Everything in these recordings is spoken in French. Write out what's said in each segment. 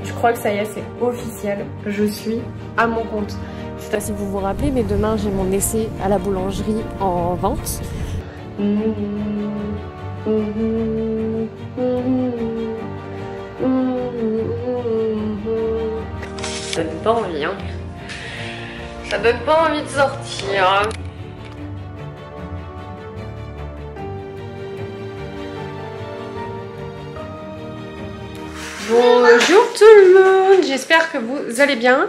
Je crois que ça y est, c'est officiel. Je suis à mon compte. Je sais pas si vous vous rappelez, mais demain j'ai mon essai à la boulangerie en vente. Ça donne pas envie, hein. Ça donne pas envie de sortir. Bonjour tout le monde, j'espère que vous allez bien.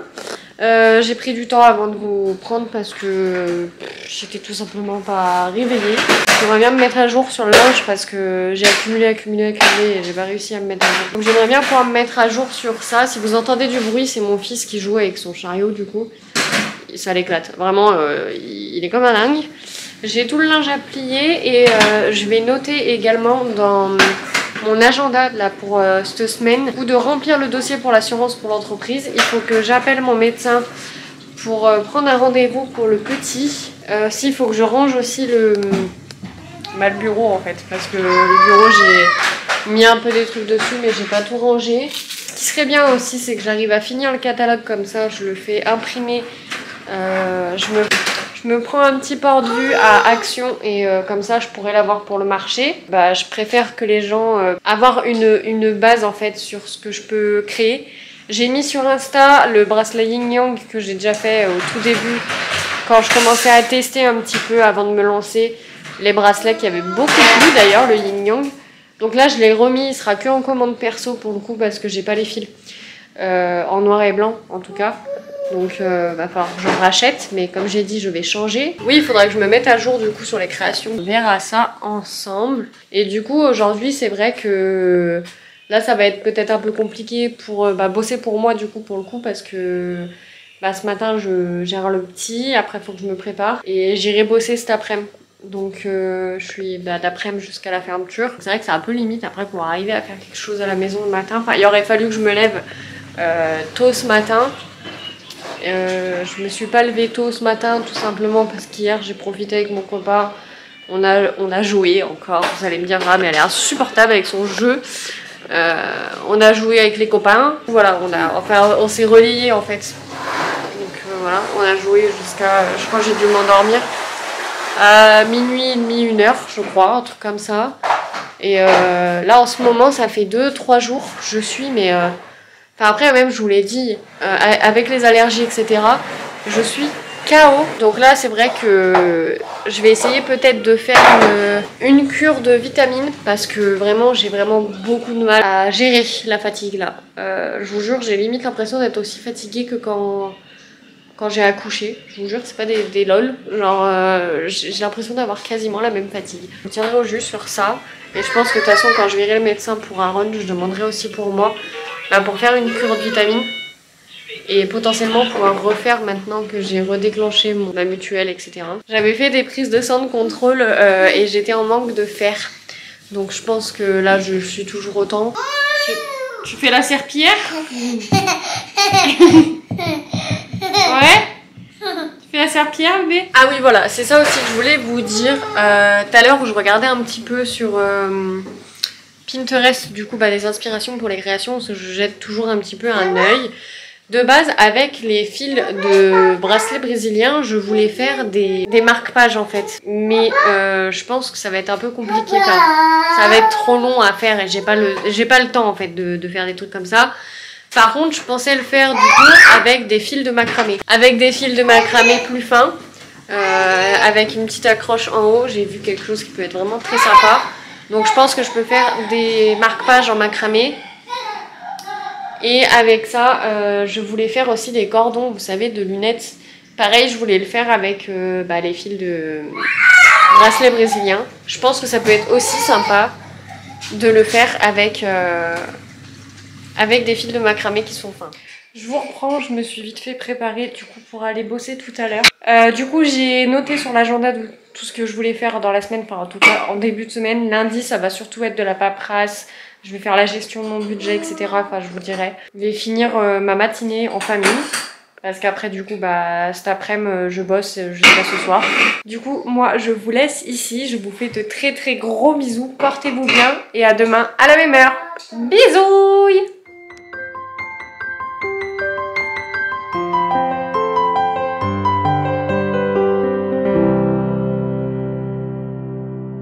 J'ai pris du temps avant de vous prendre parce que j'étais tout simplement pas réveillée. J'aimerais bien me mettre à jour sur le linge parce que j'ai accumulé et j'ai pas réussi à me mettre à jour. Donc j'aimerais bien pouvoir me mettre à jour sur ça. Si vous entendez du bruit, c'est mon fils qui joue avec son chariot du coup. Ça l'éclate, vraiment il est comme un dingue. J'ai tout le linge à plier et je vais noter également dans mon agenda là pour cette semaine ou de remplir le dossier pour l'assurance pour l'entreprise. Il faut que j'appelle mon médecin pour prendre un rendez-vous pour le petit. S'il faut que je range aussi le bureau en fait, parce que le bureau j'ai mis un peu des trucs dessus mais j'ai pas tout rangé. Ce qui serait bien aussi c'est que j'arrive à finir le catalogue comme ça, je le fais imprimer. Je me prends un petit port de vue à Action et comme ça je pourrais l'avoir pour le marché. Bah, je préfère que les gens avoir une base en fait sur ce que je peux créer. J'ai mis sur Insta le bracelet Yin Yang que j'ai déjà fait au tout début quand je commençais à tester un petit peu avant de me lancer les bracelets qui avaient beaucoup plu d'ailleurs, le Yin Yang. Donc là je l'ai remis, il sera que en commande perso pour le coup parce que j'ai pas les fils en noir et blanc en tout cas. Donc va falloir que j'en rachète, mais comme j'ai dit je vais changer. Oui, il faudra que je me mette à jour du coup sur les créations. On verra ça ensemble. Et du coup aujourd'hui c'est vrai que là ça va être peut-être un peu compliqué pour bosser pour moi du coup pour le coup parce que ce matin je gère le petit, après il faut que je me prépare et j'irai bosser cet après-midi. Donc je suis d'après-midi jusqu'à la fermeture. C'est vrai que c'est un peu limite après pour arriver à faire quelque chose à la maison le matin. Enfin il aurait fallu que je me lève tôt ce matin. Je me suis pas levée tôt ce matin tout simplement parce qu'hier j'ai profité avec mon copain, on a joué encore, vous allez me dire ah mais elle est insupportable avec son jeu. On a joué avec les copains, voilà on s'est relayés en fait. Donc voilà, on a joué jusqu'à, je crois que j'ai dû m'endormir à minuit et demi, 1h je crois, un truc comme ça. Et là en ce moment ça fait 2-3 jours, je suis mais enfin après même je vous l'ai dit, avec les allergies etc, je suis KO. Donc là c'est vrai que je vais essayer peut-être de faire une cure de vitamines parce que vraiment j'ai vraiment beaucoup de mal à gérer la fatigue là. Je vous jure j'ai limite l'impression d'être aussi fatiguée que quand j'ai accouché. Je vous jure c'est pas des lol, genre j'ai l'impression d'avoir quasiment la même fatigue. Je tiendrai au jus sur ça et je pense que de toute façon quand je verrai le médecin pour un run je demanderai aussi pour moi. Pour faire une cure de vitamines et potentiellement pouvoir refaire maintenant que j'ai redéclenché ma mutuelle etc. J'avais fait des prises de sang de contrôle et j'étais en manque de fer. Donc je pense que là je suis toujours autant. Tu fais la serpillière? Ouais? Tu fais la serpillière bébé? Ah oui voilà, c'est ça aussi que je voulais vous dire. Tout à l'heure où je regardais un petit peu sur Pinterest du coup des inspirations pour les créations, parce que je jette toujours un petit peu un œil. De base avec les fils de bracelets brésiliens je voulais faire des marque-pages en fait, mais je pense que ça va être un peu compliqué car ça va être trop long à faire et j'ai pas le temps en fait de faire des trucs comme ça. Par contre je pensais le faire du coup avec des fils de macramé, plus fins, avec une petite accroche en haut. J'ai vu quelque chose qui peut être vraiment très sympa. Donc je pense que je peux faire des marque-pages en macramé. Et avec ça, je voulais faire aussi des cordons, vous savez, de lunettes. Pareil, je voulais le faire avec les fils de bracelet brésilien. Je pense que ça peut être aussi sympa de le faire avec des fils de macramé qui sont fins. Je vous reprends, je me suis vite fait préparer du coup pour aller bosser tout à l'heure. Du coup j'ai noté sur l'agenda tout ce que je voulais faire dans la semaine, enfin en tout cas en début de semaine. Lundi ça va surtout être de la paperasse, je vais faire la gestion de mon budget etc, enfin je vous dirai. Je vais finir ma matinée en famille. Parce qu'après du coup cet après-midi je bosse jusqu'à ce soir. Du coup moi je vous laisse ici, je vous fais de très très gros bisous, portez-vous bien et à demain à la même heure. Bisous.